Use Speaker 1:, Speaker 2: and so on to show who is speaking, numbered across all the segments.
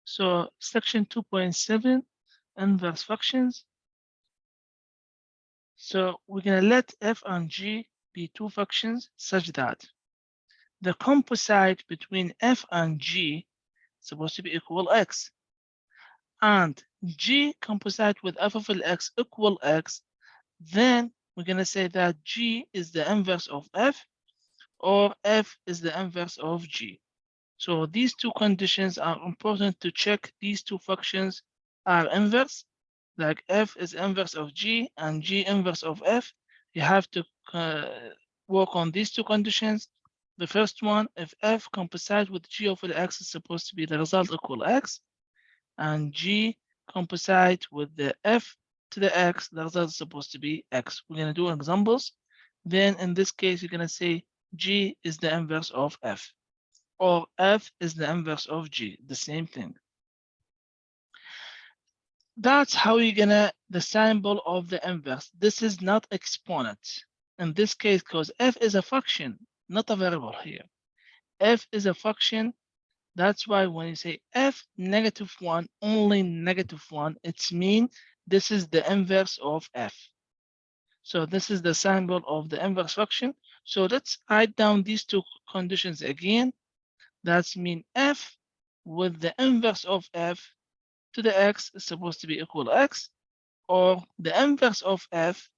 Speaker 1: So section 2.7, inverse functions. So we're going to let f and g be two functions such that the composite between f and g is supposed to be equal x, and g composite with f of x equal x, then we're going to say that g is the inverse of f, or f is the inverse of g. So these two conditions are important to check these two functions are inverse, like f is inverse of g and g inverse of f. You have to work on these two conditions. The first one, if f composite with g over x is supposed to be the result equal x, and g composite with the f to the x, the result is supposed to be x. We're going to do examples. Then in this case, you're going to say g is the inverse of f, or f is the inverse of g, the same thing. That's how you're gonna, the symbol of the inverse. This is not exponent. In this case, because f is a function, not a variable here. F is a function. That's why when you say f -1, only -1, it's mean this is the inverse of f. So this is the symbol of the inverse function. So let's write down these two conditions again. That's mean f with the inverse of f to the x is supposed to be equal x, or the inverse of f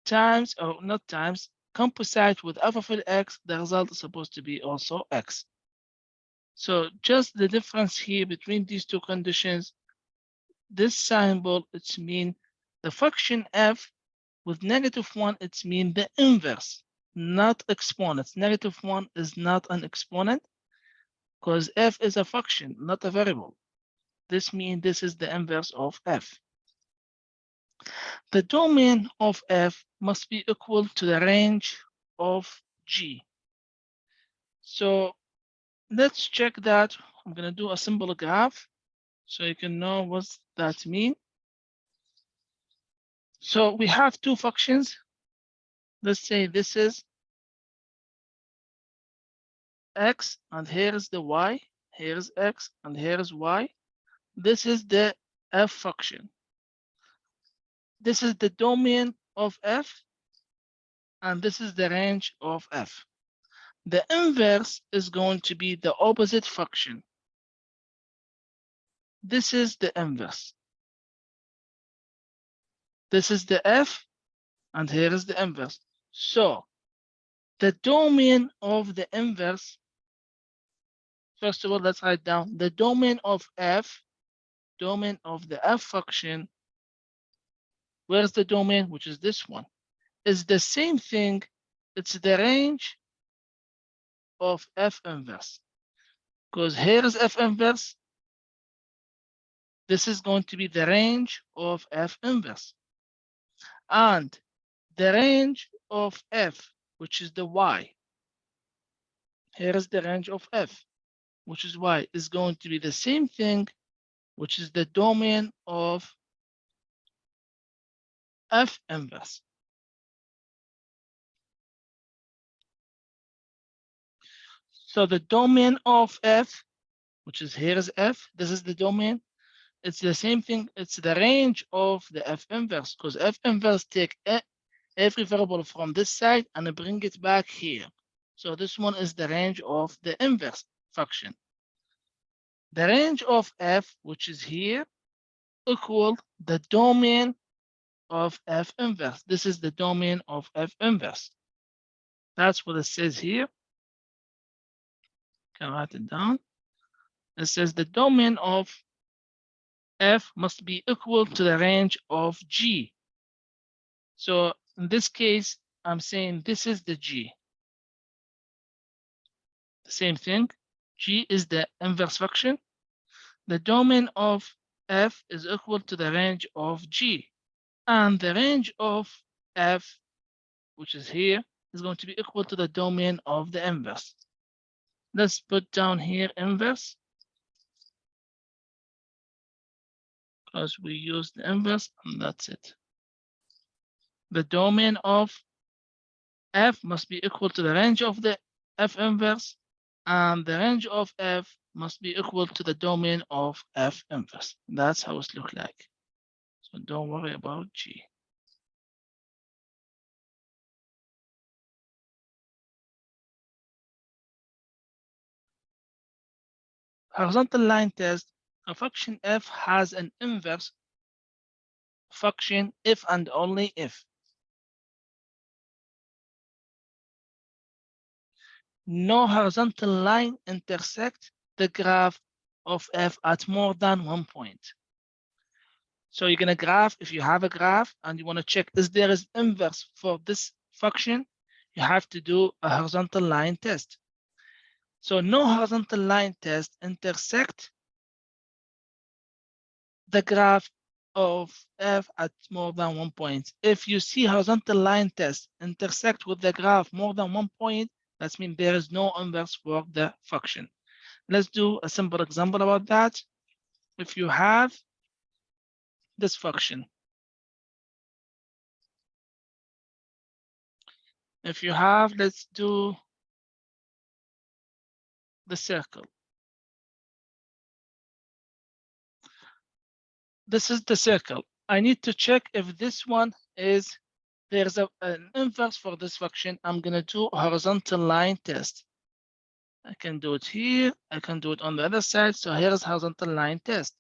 Speaker 1: times, or not times, composite with f of x, the result is supposed to be also x. So just the difference here between these two conditions, this symbol, it's mean the function f with -1, it's mean the inverse, not exponents. -1 is not an exponent because f is a function, not a variable. This means this is the inverse of f. The domain of f must be equal to the range of g. So let's check that. I'm going to do a simple graph so you can know what that means. So we have two functions. Let's say this is x, and here is the y. Here is x, and here is y. This is the f function. This is the domain of f, and this is the range of f. The inverse is going to be the opposite function. This is the inverse. This is the f, and here is the inverse. So the domain of the inverse, first of all, let's write down the domain of f, domain of the f function. Where's the domain, which is this one, is the same thing. It's the range of f inverse, because here is f inverse. This is going to be the range of f inverse, and the range of f, which is the y. Here is the range of f, which is y, is going to be the same thing, which is the domain of f inverse. So the domain of f, which is here is f, this is the domain. It's the same thing. It's the range of the f inverse, because f inverse take every variable from this side and bring it back here. So this one is the range of the inverse function. The range of f, which is here, equal the domain of f inverse. This is the domain of f inverse. That's what it says here. Can write it down. It says the domain of f must be equal to the range of g. So in this case, I'm saying this is the g. The same thing. G is the inverse function. The domain of f is equal to the range of g. And the range of f, which is here, is going to be equal to the domain of the inverse. Let's put down here inverse, because we use the inverse, and that's it. The domain of f must be equal to the range of the f inverse, and the range of f must be equal to the domain of F inverse. That's how it looks like. So don't worry about G. Horizontal line test, a function F has an inverse function if and only if no horizontal line intersects the graph of F at more than one point. So you're gonna graph, if you have a graph and you wanna check is there is inverse for this function, you have to do a horizontal line test. So no horizontal line test intersect the graph of F at more than one point. If you see horizontal line test intersect with the graph more than one point, that means there is no inverse for the function. Let's do a simple example about that. If you have this function, if you have, let's do the circle. This is the circle. I need to check if this one is, there's an inverse for this function. I'm gonna do a horizontal line test. I can do it here. I can do it on the other side. So here's horizontal line test.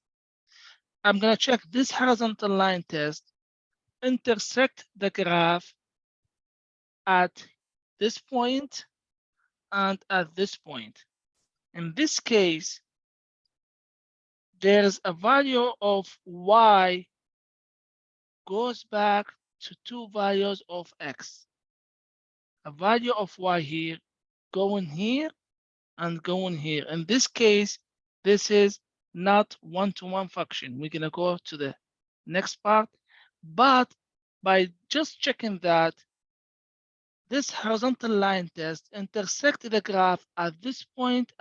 Speaker 1: I'm gonna check this horizontal line test intersect the graph at this point and at this point. In this case, there's a value of y goes back to two values of x. A value of y here, going here and going here. In this case, this is not one-to-one function. We're gonna go to the next part, but by just checking that this horizontal line test intersect the graph at this point,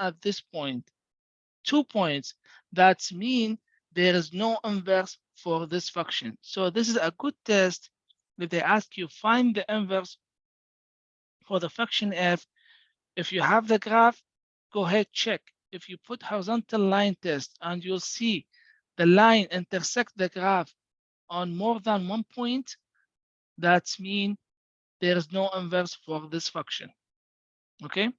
Speaker 1: 2 points. That means there is no inverse for this function. So this is a good test. If they ask you find the inverse for the function f, if you have the graph, go ahead, check. If you put horizontal line test and you'll see the line intersect the graph on more than one point, that means there is no inverse for this function. Okay?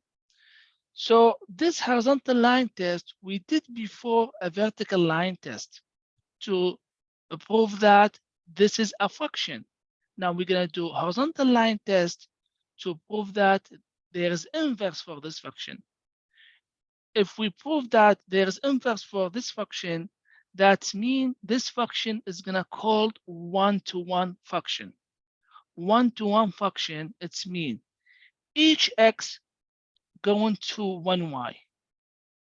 Speaker 1: So this horizontal line test we did before a vertical line test to prove that this is a function. Now we're gonna do horizontal line test to prove that there is inverse for this function. If we prove that there is inverse for this function, that means this function is gonna called one-to-one function. One-to-one function, it's mean each x going to one y.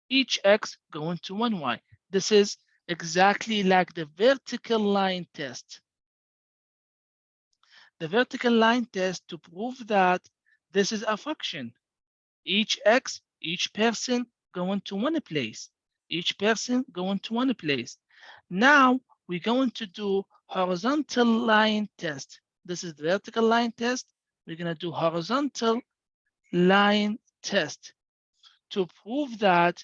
Speaker 1: Each x going to one y. This is exactly like the vertical line test. The vertical line test to prove that this is a function. Each x, each person going to one place. Each person going to one place. Now we're going to do horizontal line test. This is the vertical line test. We're going to do horizontal line test to prove that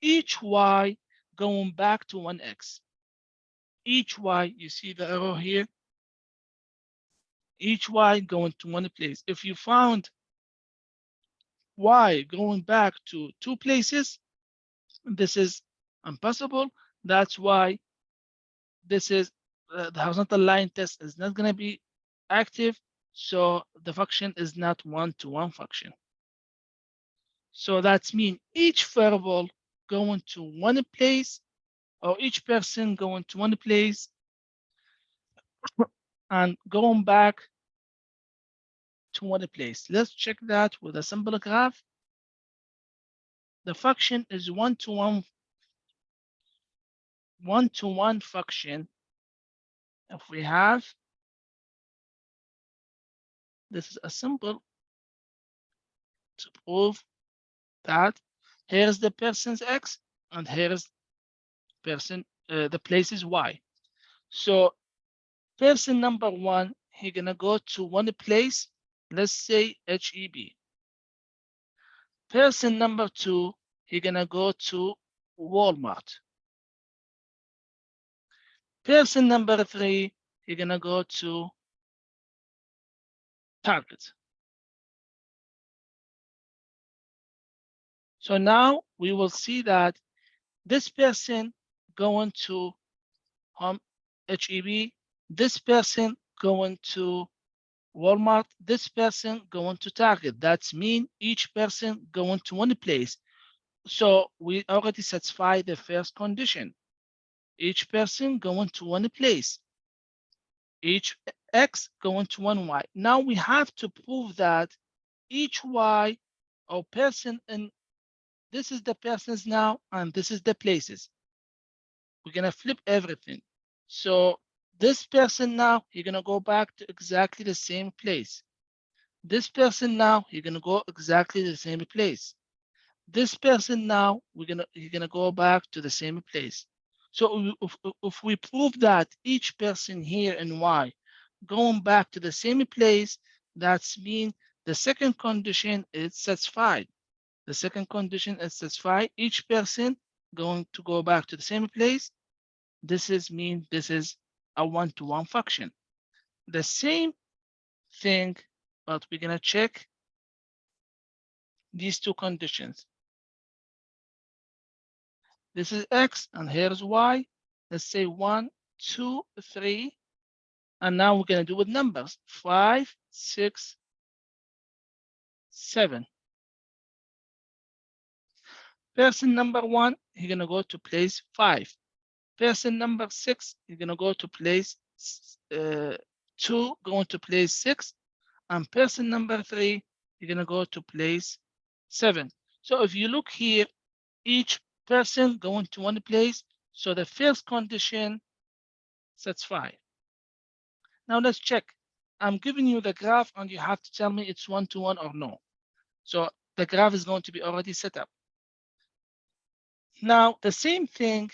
Speaker 1: each y going back to 1x. Each y, you see the arrow here? Each y going to one place. If you found y going back to two places, this is impossible. That's why this is the horizontal line test is not going to be active. So the function is not one-to-one function. So that means each variable going to one place or each person going to one place and going back to one place. Let's check that with a simple graph. The function is one-to-one function. If we have, this is a simple to prove that here's the person's x and here's person, the place is y. So person number one, he's gonna go to one place, let's say HEB. Person number two, he's gonna go to Walmart. Person number 3, you're gonna go to Target. So now we will see that this person going to Home HEB, this person going to Walmart, this person going to Target. That's mean each person going to one place. So we already satisfy the first condition. Each person going to one place. Each X going to one Y. Now we have to prove that each Y or person, and this is the persons now, and this is the places. We're gonna flip everything. So this person now, you're gonna go back to exactly the same place. This person now, you're gonna go exactly the same place. This person now, you're gonna go back to the same place. So if we prove that each person here in Y going back to the same place, that's mean the second condition is satisfied. The second condition is satisfied. Each person going to go back to the same place. This is a one-to-one function. The same thing, but we're gonna check these two conditions. This is X and here's Y. Let's say 1, 2, 3. And now we're gonna do with numbers 5, 6, 7. Person number 1, you're gonna go to place 5. Person number 6, you're gonna go to place 2, going to place 6. And person number 3, you're gonna go to place 7. So if you look here, each person going to one place. So the first condition satisfied. Now let's check. I'm giving you the graph and you have to tell me it's one-to-one or no. So the graph is going to be already set up. Now the same thing,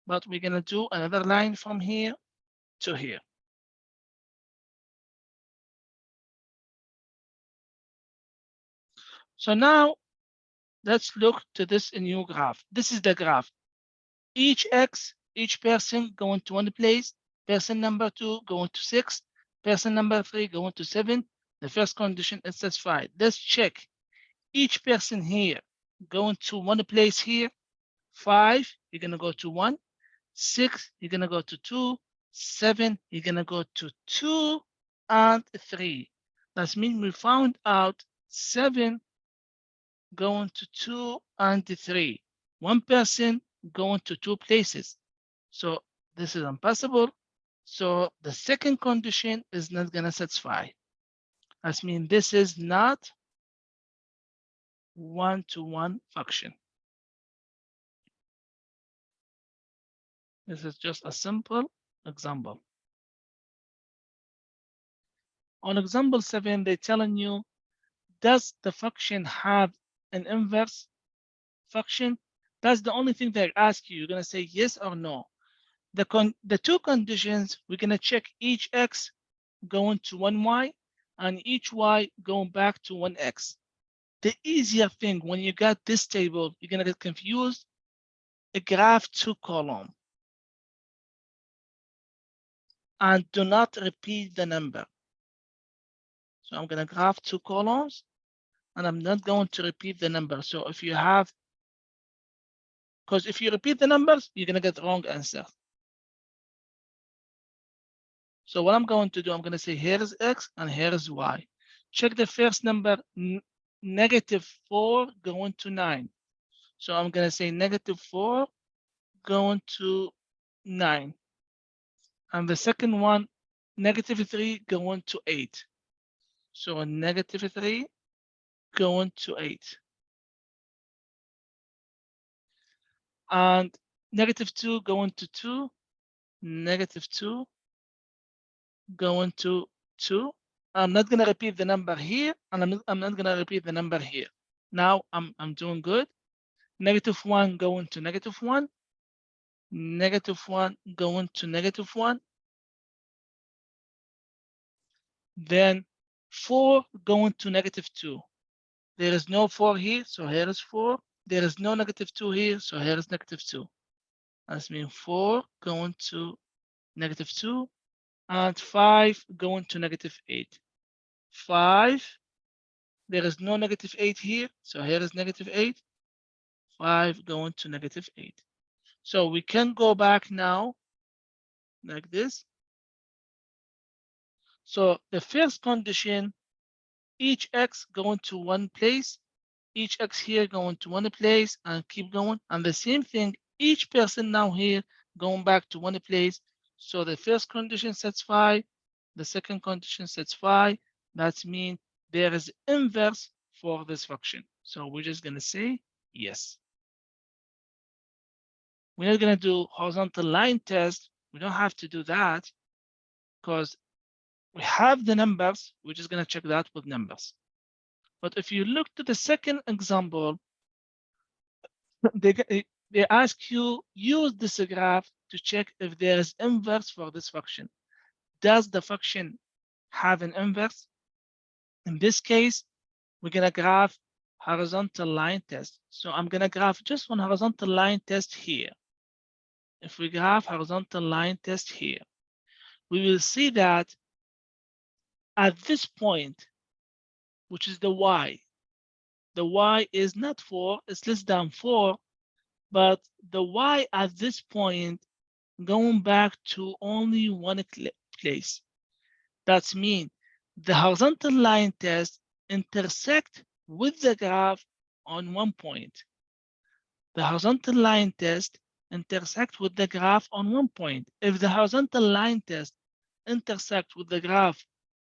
Speaker 1: but we're gonna do another line from here to here. So now let's look to this new graph. This is the graph. Each X, each person going to one place, person number 2 going to 6, person number 3 going to 7. The first condition is satisfied. Let's check. Each person here going to one place here. 5, you're gonna go to 1. 6, you're gonna go to 2. 7, you're gonna go to 2 and 3. That means we found out 7 going to 2 and 3. One person going to 2 places. So this is impossible. So the second condition is not gonna satisfy. That means this is not one-to-one function. This is just a simple example. On example 7, they're telling you, does the function have an inverse function? That's the only thing they ask you. You're gonna say yes or no. The two conditions, we're gonna check each X going to one Y and each Y going back to one X. The easier thing when you got this table, you're gonna get confused. A graph 2 column and do not repeat the number. So I'm gonna graph 2 columns and I'm not going to repeat the number. So if you have, because if you repeat the numbers, you're gonna get the wrong answer. So what I'm going to do, I'm gonna say here is X and here is Y. Check the first number, -4 going to 9. So I'm gonna say -4 going to 9. And the second one, -3 going to 8. So -3 going to 8. And -2 going to 2, -2 going to 2. I'm not gonna repeat the number here, and I'm not gonna repeat the number here. Now I'm doing good. -1 going to -1, -1 going to -1, then 4 going to -2. There is no 4 here, so here is 4. There is no -2 here, so here is -2. That means 4 going to -2 and 5 going to -8. 5, there is no -8 here, so here is -8. 5 going to -8. So we can go back now like this. So the first condition, each x going to one place, each x here going to one place and keep going. And the same thing, each person now here going back to one place. So the first condition satisfied, the second condition satisfied. That means there is inverse for this function. So we're just gonna say yes. We're not gonna do horizontal line test. We don't have to do that because we have the numbers. We're just gonna check that with numbers. But if you look to the second example, they ask you use this graph to check if there is inverse for this function. Does the function have an inverse? In this case, we're gonna graph horizontal line test. So I'm gonna graph just one horizontal line test here. If we graph horizontal line test here, we will see that at this point, which is the y is not 4, it's less than 4, but the y at this point going back to only one place. That means the horizontal line test intersect with the graph on one point. The horizontal line test intersect with the graph on one point. If the horizontal line test intersect with the graph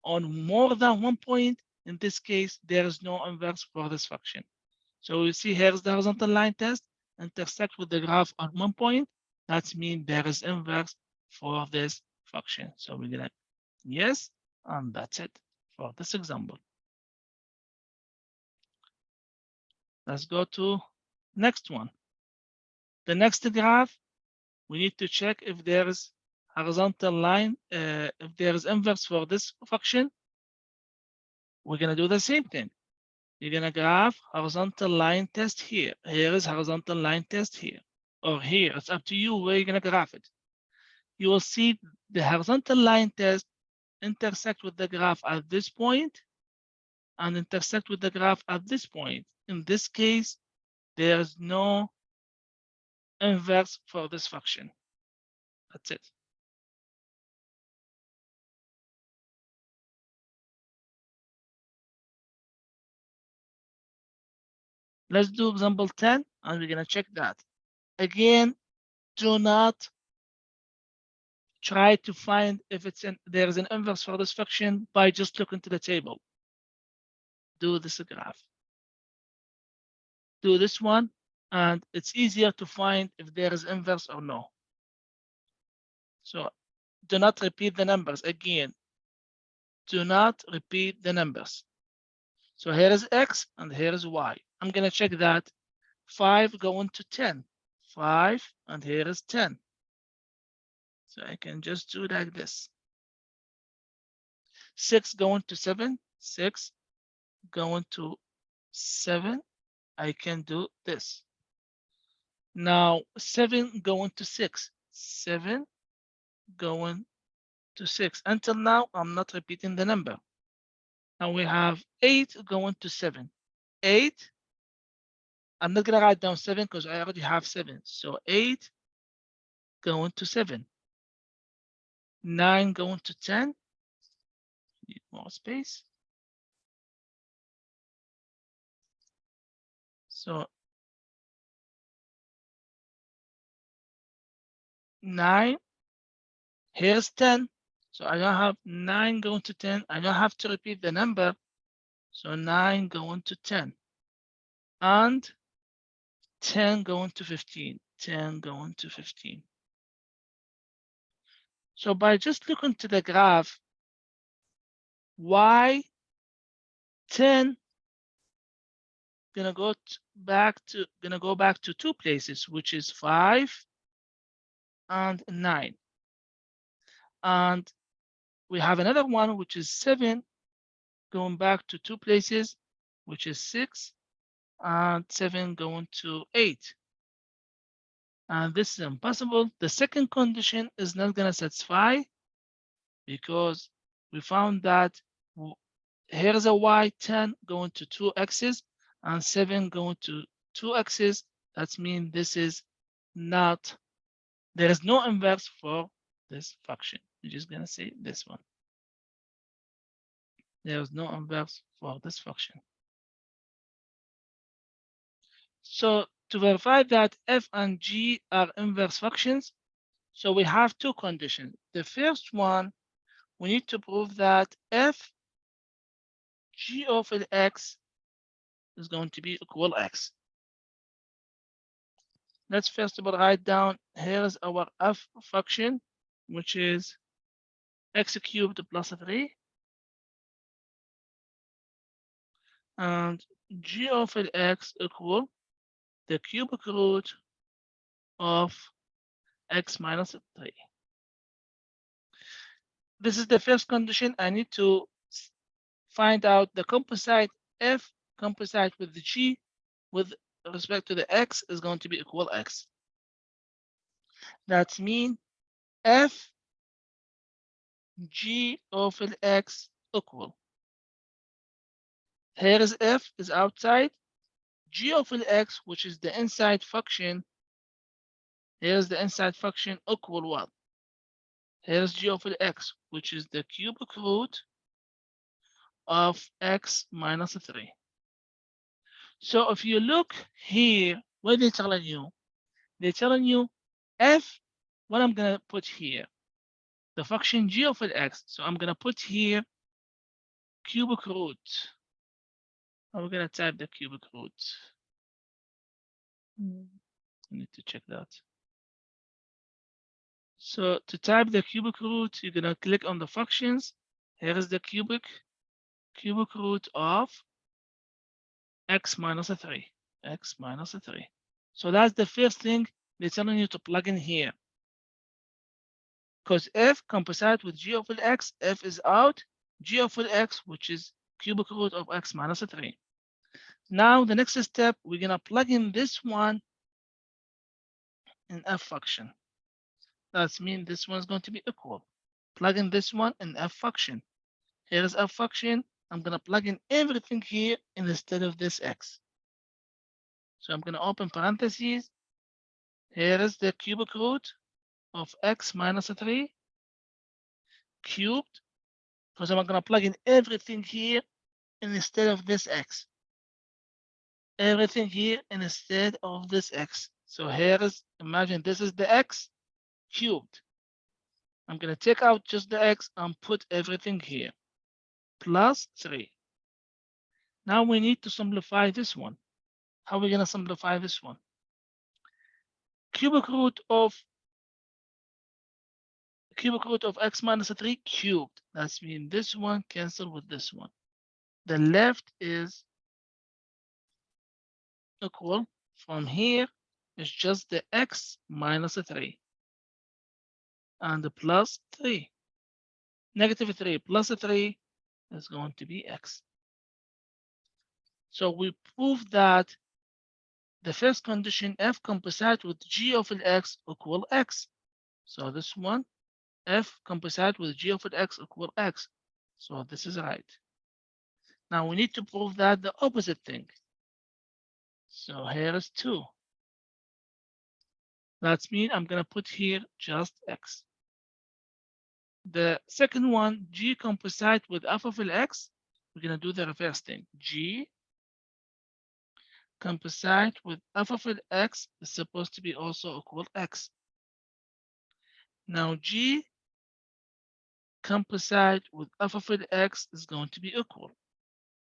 Speaker 1: on more than one point, in this case, there is no inverse for this function. So you see here's the horizontal line test, intersect with the graph on one point. That means there is inverse for this function. So we're gonna yes, and that's it for this example. Let's go to next one. The next graph, we need to check if there is horizontal line, if there is inverse for this function. We're gonna do the same thing. You're gonna graph horizontal line test here. Here is horizontal line test here, or here. It's up to you where you're gonna graph it. You will see the horizontal line test intersect with the graph at this point and intersect with the graph at this point. In this case, there's no inverse for this function. That's it. Let's do example 10, and we're gonna check that. Again, do not try to find if there is an inverse for this function by just looking to the table. Do this graph. Do this one, and it's easier to find if there is inverse or no. So do not repeat the numbers again. Do not repeat the numbers. So here is x and here is y. I'm gonna check that 5 going to 10. 5 and here is 10. So I can just do like this. 6 going to 7. 6 going to 7. I can do this. Now 7 going to 6. 7 going to 6. Until now, I'm not repeating the number. Now we have 8 going to 7. 8. I'm not gonna write down 7 because I already have 7. So 8 going to 7. 9 going to 10. Need more space. So 9. Here's 10. So I don't have 9 going to 10. I don't have to repeat the number. So 9 going to 10. And 10 going to 15. 10 going to 15. So by just looking to the graph, y 10 gonna go back to two places, which is 5 and 9. And we have another one, which is 7, going back to two places, which is 6, and 7 going to 8. And this is impossible. The second condition is not going to satisfy because we found that here's a y 10 going to 2x's and 7 going to 2x's. That means this is not, there is no inverse for this function. We're just going to say this one. There is no inverse for this function. So to verify that f and g are inverse functions, so we have two conditions. The first one, we need to prove that f g of x is going to be equal x. Let's first of all write down, here's our f function, which is x cubed plus 3. And g of x equal the cubic root of x minus 3. This is the first condition. I need to find out the composite f composite with the g with respect to the x is going to be equal x. That means f g of x equal. Here is f is outside. G of x, which is the inside function, here's the inside function equal what? Here's g of x, which is the cubic root of x minus 3. So if you look here, what they're telling you? They're telling you f, what I'm going to put here, the function g of x. So I'm going to put here cubic root. I'm going to type the cubic root. I need to check that. So to type the cubic root, you're going to click on the functions. Here is the cubic root of x minus 3. X minus 3. So that's the first thing they're telling you to plug in here. Because f composite with g of x, f is out, g of x, which is cubic root of x minus 3. Now the next step, we're going to plug in this one in f function. That means this one is going to be equal. Plug in this one in f function. Here is f function. I'm going to plug in everything here instead of this x. So I'm going to open parentheses. Here is the cubic root of x minus 3 cubed, because I'm going to plug in everything here instead of this x. Everything here instead of this x. So here is, imagine this is the x cubed. I'm going to take out just the x and put everything here. Plus 3. Now we need to simplify this one. How are we going to simplify this one? Cubic root of x minus 3 cubed. That means this one cancel with this one. The left is equal. From here is just the x minus 3 and the plus 3. Negative 3 plus 3 is going to be x. So we prove that the first condition, f composite with g of x equal x. So this one, f composite with g of x equal x. So this is right. Now we need to prove that the opposite thing. So here is 2. That means I'm going to put here just x. The second one, g composite with f of x, we're going to do the reverse thing. G composite with f of x is supposed to be also equal x. Now g composite with f of x is going to be equal.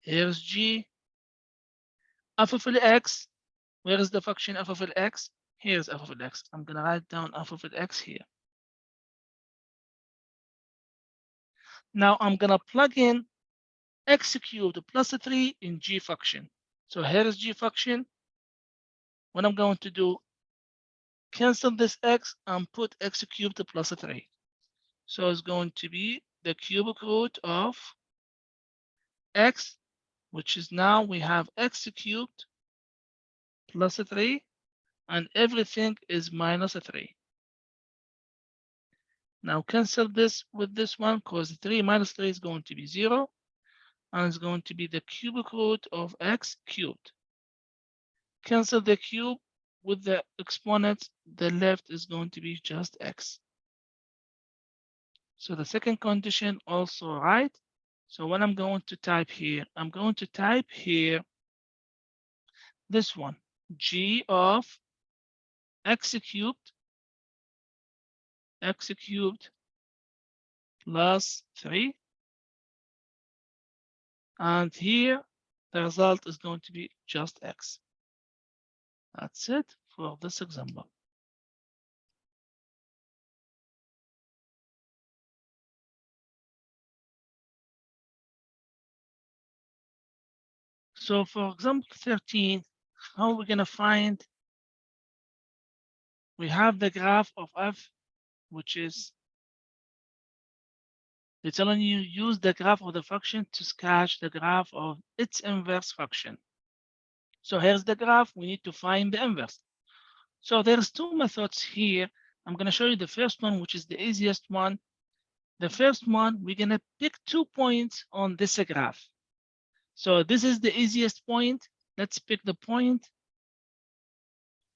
Speaker 1: Here's g. F of x, where is the function f of x? Here's f of x. I'm going to write down f of x here. Now I'm going to plug in x cubed plus 3 in g function. So here is g function. What I'm going to do, cancel this x and put x cubed plus 3. So it's going to be the cubic root of x which is now we have x cubed plus 3, and everything is minus 3. Now cancel this with this one, because 3 minus 3 is going to be 0, and it's going to be the cubic root of x cubed. Cancel the cube with the exponent, the left is going to be just x. So the second condition also right. So what I'm going to type here, I'm going to type here this one, g of x cubed plus 3. And here, the result is going to be just x. That's it for this example. So for example 13, how are we going to find? We have the graph of f, which is, they're telling you use the graph of the function to sketch the graph of its inverse function. So here's the graph. We need to find the inverse. So there's two methods here. I'm going to show you the first one, which is the easiest one. The first one, we're going to pick 2 points on this graph. So this is the easiest point. Let's pick the point.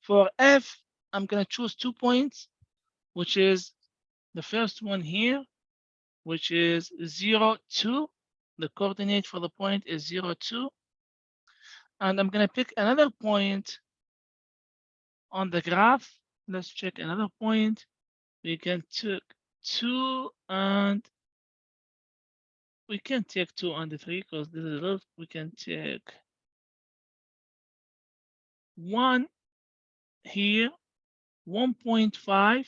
Speaker 1: For f, I'm going to choose 2 points, which is the first one here, which is 0, 2. The coordinate for the point is 0, 2. And I'm going to pick another point on the graph. Let's check another point. We can take 2, and we can take 2 and 3 because this is a, we can take 1 here, 1.5,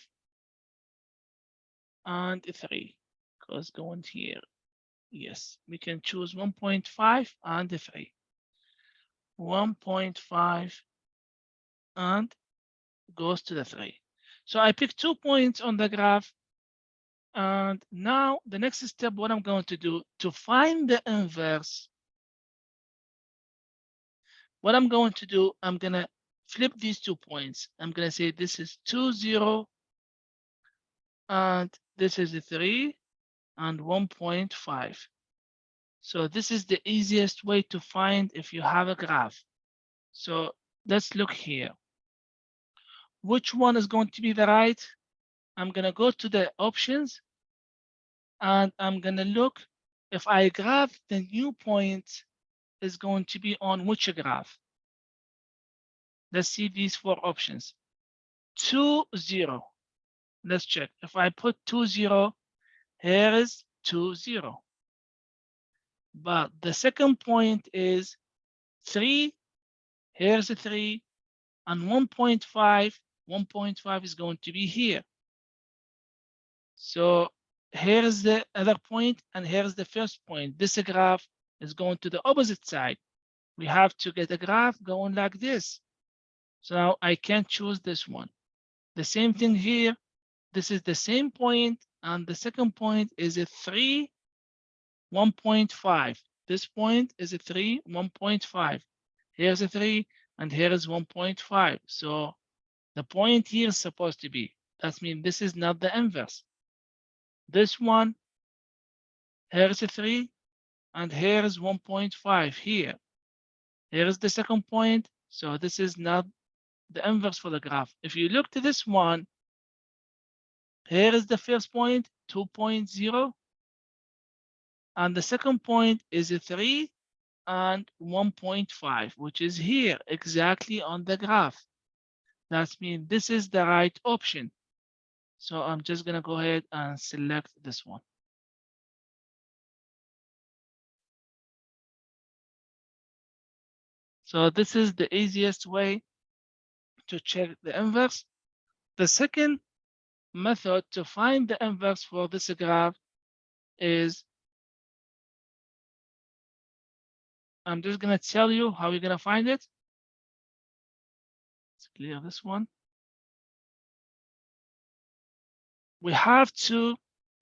Speaker 1: and 3 because going here. Yes, we can choose 1.5 and 3. 1.5 and goes to the 3. So I picked 2 points on the graph. And now the next step, what I'm going to do to find the inverse, what I'm going to do, I'm going to flip these 2 points. I'm going to say this is 2, 0, and this is a 3 and 1.5. So this is the easiest way to find if you have a graph. So let's look here. Which one is going to be the right? I'm going to go to the options, and I'm going to look if I graph the new point is going to be on which graph. Let's see these 4 options. 2, 0. Let's check. If I put 2, 0, here is 2, 0. But the second point is 3. Here's a 3. And 1.5. 1.5 is going to be here. So here's the other point, and here's the first point. This graph is going to the opposite side. We have to get a graph going like this. So now I can choose this one. The same thing here. This is the same point, and the second point is a 3, 1.5. This point is a 3, 1.5. Here's a 3, and here is 1.5. So the point here is supposed to be. That means this is not the inverse. This one, here is a 3, and here is 1.5 here. Here is the second point. So this is not the inverse for the graph. If you look to this one, here is the first point, 2.0. And the second point is a 3 and 1.5, which is here exactly on the graph. That means this is the right option. So I'm just going to go ahead and select this one. So this is the easiest way to check the inverse. The second method to find the inverse for this graph is, I'm just going to tell you how you're going to find it. Let's clear this one. We have to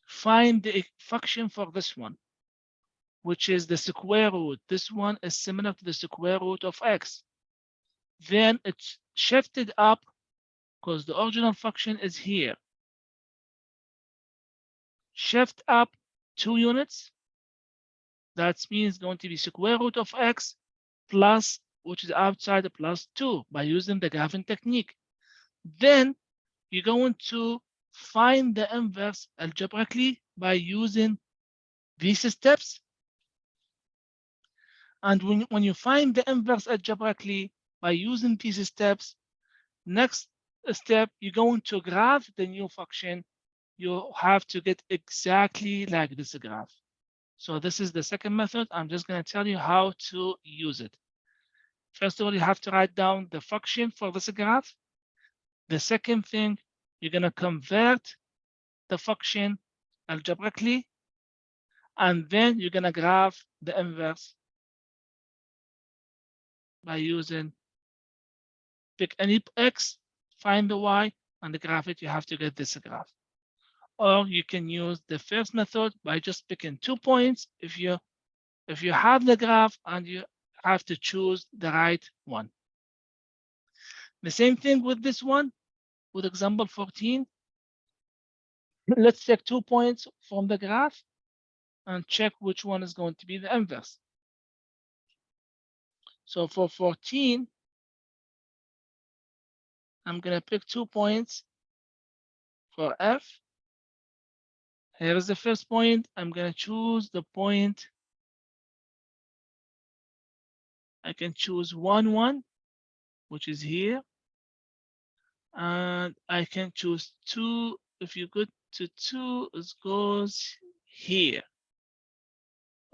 Speaker 1: find the function for this one. which is the square root. This one is similar to the square root of x. Then it's shifted up because the original function is here. Shift up 2 units. That means it's going to be square root of x plus, which is outside, plus 2 by using the graphing technique. Then you're going to find the inverse algebraically by using these steps. And when you find the inverse algebraically by using these steps, next step, you're going to graph the new function. You have to get exactly like this graph. So this is the second method. I'm just going to tell you how to use it. First of all, you have to write down the function for this graph. The second thing, you're going to convert the function algebraically, and then you're going to graph the inverse by using pick any x, find the y, and graph it. You have to get this graph. Or you can use the first method by just picking 2 points if you have the graph and you have to choose the right one. The same thing with this one, with example 14. Let's take 2 points from the graph and check which one is going to be the inverse. So for 14, I'm going to pick 2 points for f. Here is the first point. I'm going to choose the point. I can choose 1, 1, which is here. And I can choose 2. If you go to 2, it goes here.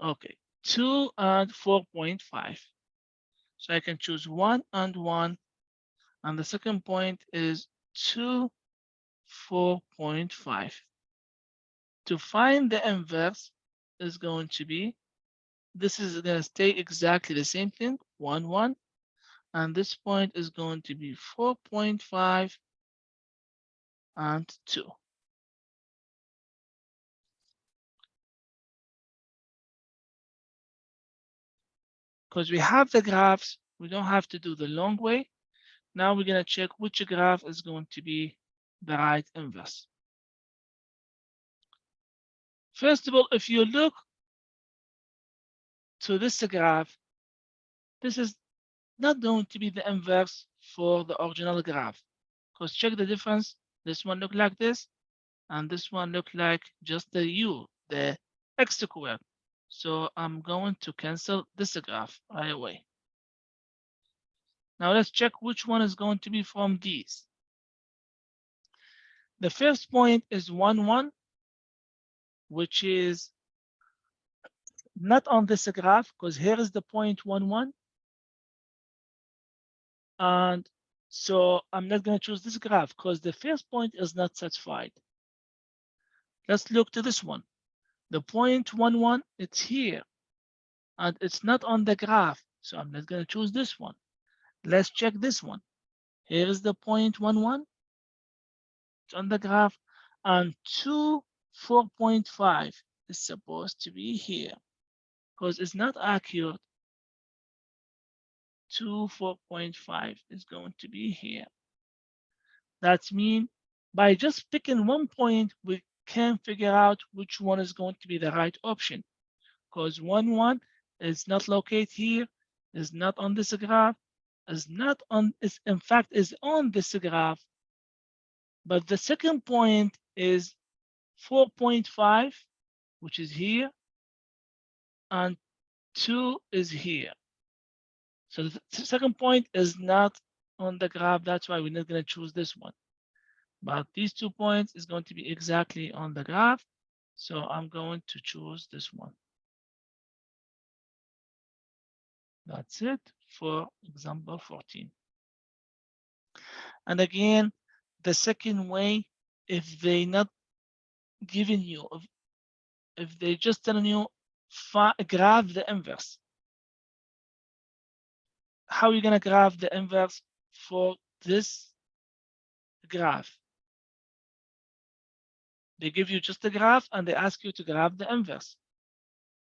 Speaker 1: Okay, 2 and 4.5. So I can choose 1 and 1. And the second point is 2, 4.5. To find the inverse is going to be, this is going to stay exactly the same thing, 1, 1. And this point is going to be 4.5 and 2. Because we have the graphs, we don't have to do the long way. Now we're going to check which graph is going to be the right inverse. First of all, if you look to this graph, this is not going to be the inverse for the original graph. Because check the difference. This one look like this, and this one look like just the u, the x squared. So I'm going to cancel this graph right away. Now let's check which one is going to be from these. The first point is 1, 1, which is not on this graph, because here is the point 1, 1. And so I'm not going to choose this graph because the first point is not satisfied. Let's look to this one. The point 1, 1, it's here. And it's not on the graph. So I'm not going to choose this one. Let's check this one. Here is the point 1, 1. It's on the graph. And 2, 4.5 is supposed to be here. Because it's not accurate. 2, 4.5 is going to be here. That means by just picking one point, we can figure out which one is going to be the right option. Because 1, 1 is not located here, is not on this graph, is not on, is in fact is on this graph. But the second point is 4.5, which is here, and 2 is here. So the second point is not on the graph. That's why we're not going to choose this one. But these 2 points is going to be exactly on the graph. So I'm going to choose this one. That's it for example 14. And again, the second way, if they not giving you, if they just telling you graph the inverse, how are you gonna graph the inverse for this graph? They give you just a graph and they ask you to graph the inverse.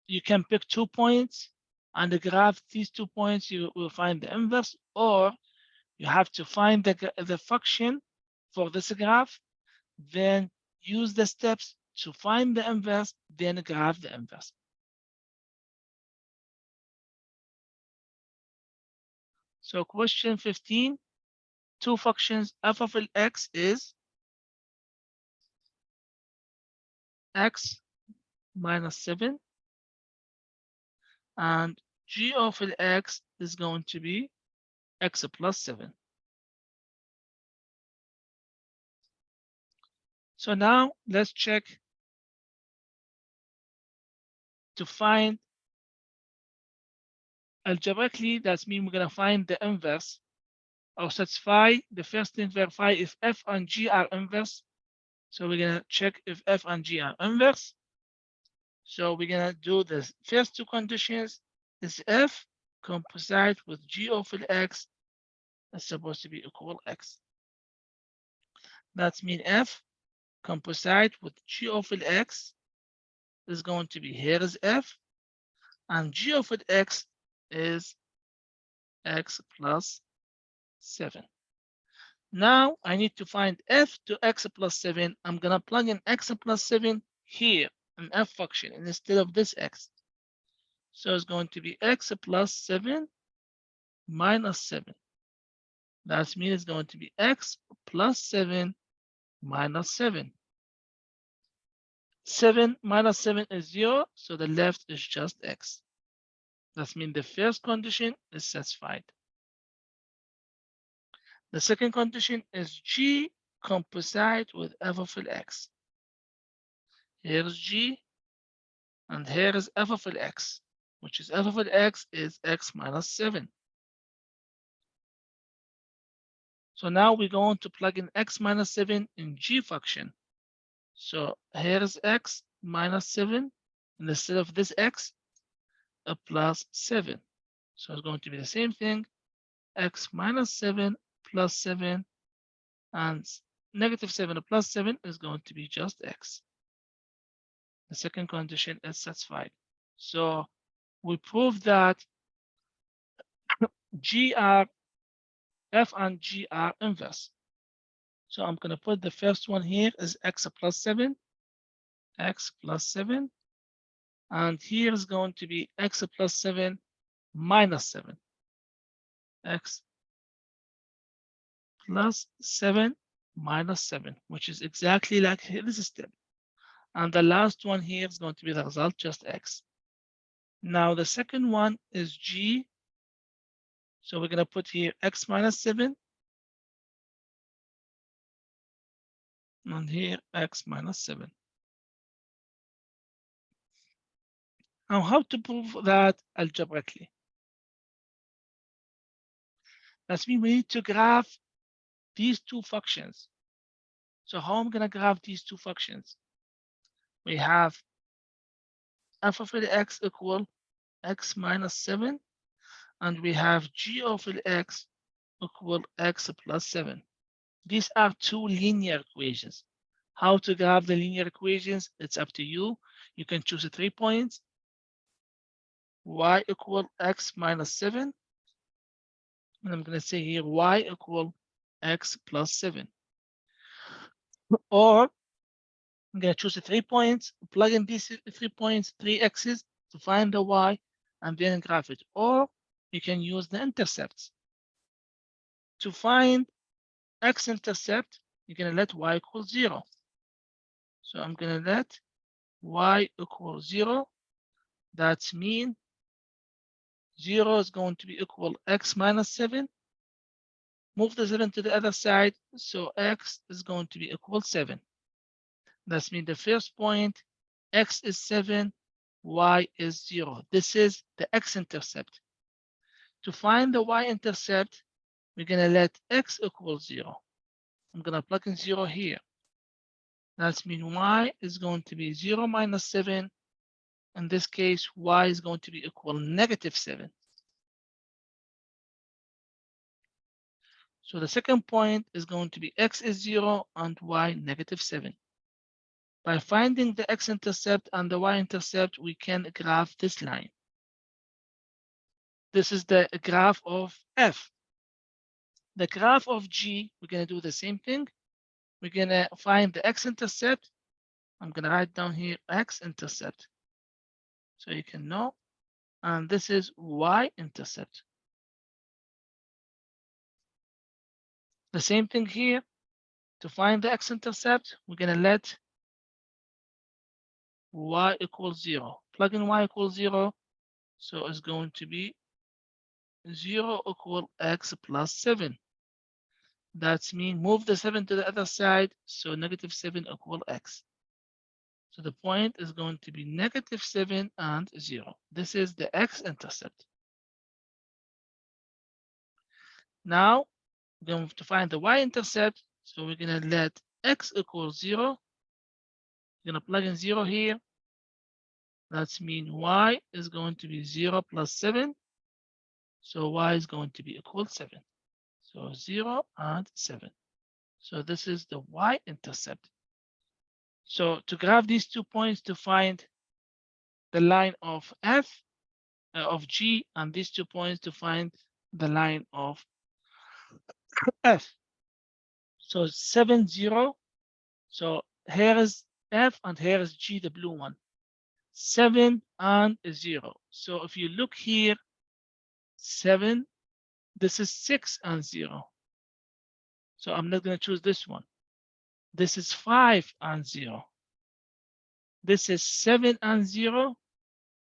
Speaker 1: you can pick 2 points and graph these 2 points, you will find the inverse, or you have to find the function for this graph, then use the steps to find the inverse, then graph the inverse. So question 15, two functions, f of x is x minus 7, and g of x is going to be x plus 7. So now let's check to find algebraically. That means we're going to find the inverse or satisfy. The first thing verify if f and g are inverse. So we're going to check if f and g are inverse. So we're going to do the first two conditions. Is f composite with g of x is supposed to be equal x. That means f composite with g of x is going to be, here is f, and g of x is x plus 7. Now I need to find f to x plus 7. I'm going to plug in x plus 7 here, an f function, instead of this x. So it's going to be x plus 7 minus 7. That means it's going to be x plus 7 minus 7. 7 minus 7 is 0, so the left is just x. That means the first condition is satisfied. The second condition is g composite with f of x. Here's g, and here is f of x, which is f of x is x minus 7. So now we're going to plug in x minus 7 in g function. So here is x minus 7, and instead of this x, a plus 7. So it's going to be the same thing, x minus 7 plus 7, and negative 7 plus 7 is going to be just x. The second condition is satisfied. So we prove that f and g are inverse. So I'm going to put the first one here is x plus 7, x plus 7, and here is going to be x plus 7 minus 7, x plus 7 minus 7, which is exactly like this step. And the last one here is going to be the result, just x. Now the second one is g. So we're going to put here x minus 7, and here x minus 7. Now how to prove that algebraically? That means we need to graph these two functions. So how am I going to graph these two functions? We have f of x equal x minus 7, and we have g of x equal x plus 7. These are two linear equations. How to graph the linear equations, it's up to you. You can choose 3 points, y equal x minus 7, and I'm going to say here y equal x plus 7. Or I'm going to choose 3 points, plug in these 3 points, 3 x's to find the y, and then graph it. Or you can use the intercepts. To find x-intercept, you're going to let y equal 0. So I'm going to let y equal 0. That means 0 is going to be equal x minus 7. Move the 7 to the other side, so x is going to be equal 7. That means the first point, x is 7, y is 0. This is the x-intercept. To find the y-intercept, we're going to let x equal 0. I'm going to plug in 0 here. That means y is going to be 0 minus 7. In this case, y is going to be equal negative 7. So the second point is going to be x is 0 and y negative 7. By finding the x-intercept and the y-intercept, we can graph this line. This is the graph of f. The graph of g, we're going to do the same thing. We're going to find the x-intercept. I'm going to write down here x-intercept so you can know. And this is y-intercept. The same thing here. To find the x-intercept, we're going to let y equals 0. Plug in y equals 0. So it's going to be 0 equal x plus 7. That's mean move the 7 to the other side. So negative 7 equal x. So the point is going to be negative 7 and 0. This is the x-intercept. Now we're going to find the y-intercept. So we're going to let x equals 0. We're going to plug in 0 here. That's mean y is going to be 0 plus 7. So y is going to be equal 7. So 0 and 7. So this is the y-intercept. So to graph these 2 points to find the line of f of g and these 2 points to find the line of f. So 7, 0. So here is f and here is g, the blue one. 7 and 0. So if you look here, 7, this is 6 and 0. So I'm not going to choose this one. This is 5 and 0. This is 7 and 0.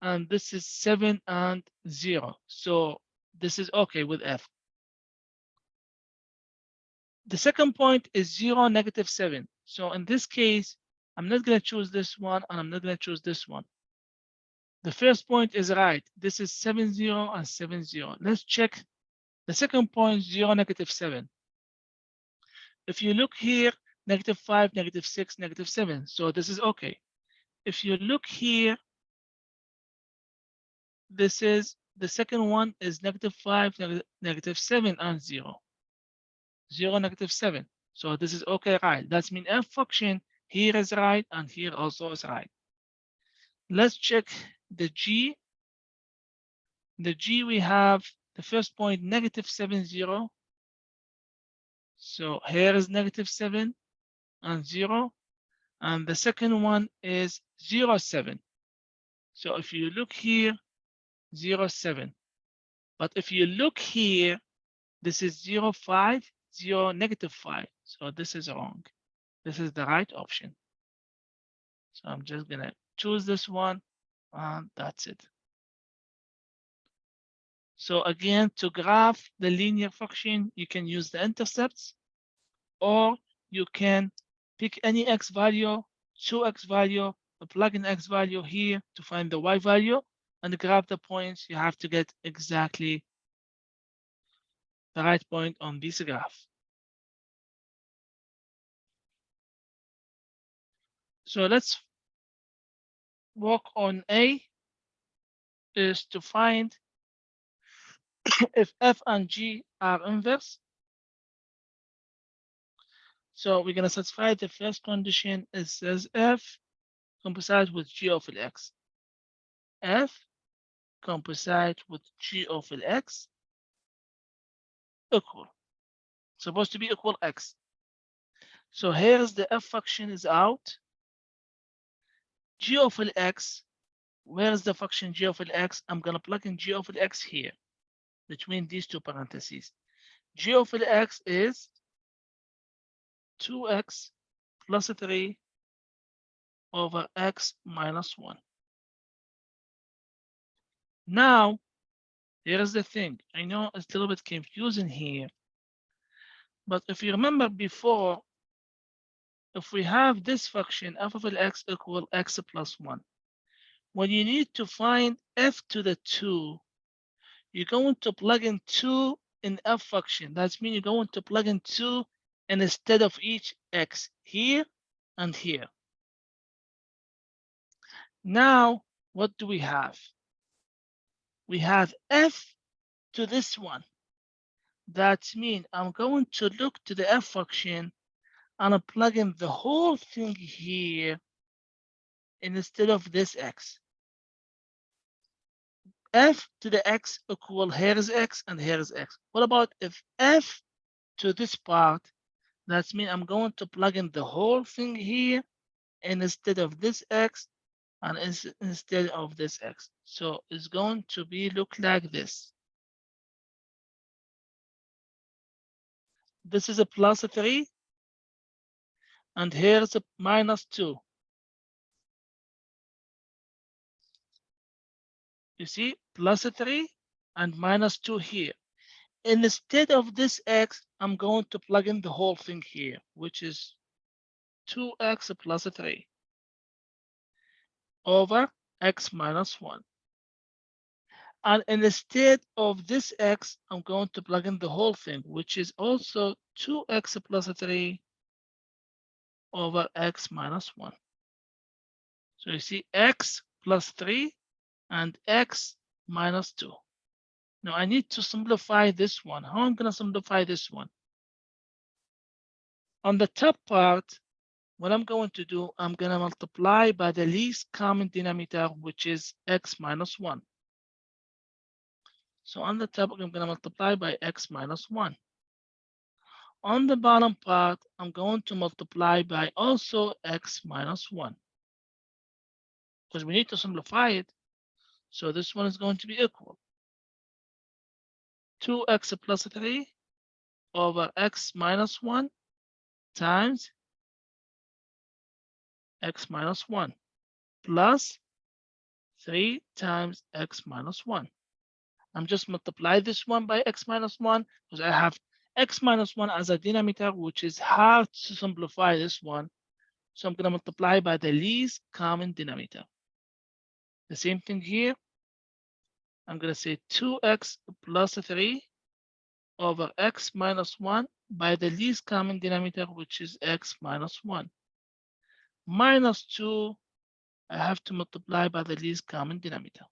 Speaker 1: And this is 7 and 0. So this is okay with f. The second point is 0, negative 7. So in this case, I'm not going to choose this one and I'm not going to choose this one. The first point is right. This is 7, 0 and 7, 0. Let's check the second point, 0, negative 7. If you look here, negative 5, negative 6, negative 7. So this is okay. If you look here, this is the second one is negative 5, negative 7 and 0. 0, negative 7. So this is okay, right? That means f function here is right and here also is right. Let's check the g. The g we have the first point negative 7, 0. So here is negative 7 and 0. And the second one is 0, 7. So if you look here, 0, 7. But if you look here, this is 0, 5, 0, negative 5. So this is wrong. This is the right option. So I'm just going to choose this one and that's it. So again, to graph the linear function, you can use the intercepts or you can pick any x value, 2x value, plug in x value here to find the y value and graph the points. You have to get exactly the right point on this graph. So let's work on A is to find if f and g are inverse. So we're going to satisfy the first condition. It says f composite with g of x. F composite with g of x equal. Supposed to be equal x. So here's the f function is out. G of x, where is the function g of x? I'm going to plug in g of x here between these two parentheses. G of x is 2x plus 3 over x minus 1. Now, here's the thing. I know it's a little bit confusing here, but if you remember before, if we have this function f of x equal x plus 1, when you need to find f to the 2, you're going to plug in 2 in f function. That means you're going to plug in 2 instead of each x here and here. Now, what do we have? We have f to this one. That means I'm going to look to the f function and I'm plugging the whole thing here instead of this x. F to the x equal here is x and here is x. What about if f to this part? That means I'm going to plug in the whole thing here instead of this x and instead of this x. So it's going to be look like this. This is a plus 3 and here's a minus 2. You see, plus 3 and minus 2 here. Instead of this x, I'm going to plug in the whole thing here, which is 2x plus 3 over x minus 1. And instead of this x, I'm going to plug in the whole thing, which is also 2x plus 3 over x minus 1. So you see x plus 3 and x minus 2. Now I need to simplify this one. How I'm going to simplify this one? On the top part, what I'm going to do, I'm going to multiply by the least common denominator, which is x minus 1. So on the top, I'm going to multiply by x minus 1. On the bottom part, I'm going to multiply by also x minus 1. Because we need to simplify it. So this one is going to be equal 2x plus 3 over x minus 1 times x minus 1 plus 3 times x minus 1. I'm just multiply this one by x minus 1 because I have x minus 1 as a denominator, which is hard to simplify this one. So I'm going to multiply by the least common denominator. The same thing here. I'm going to say 2x plus 3 over x minus 1 by the least common denominator, which is x minus 1. Minus 2, I have to multiply by the least common denominator.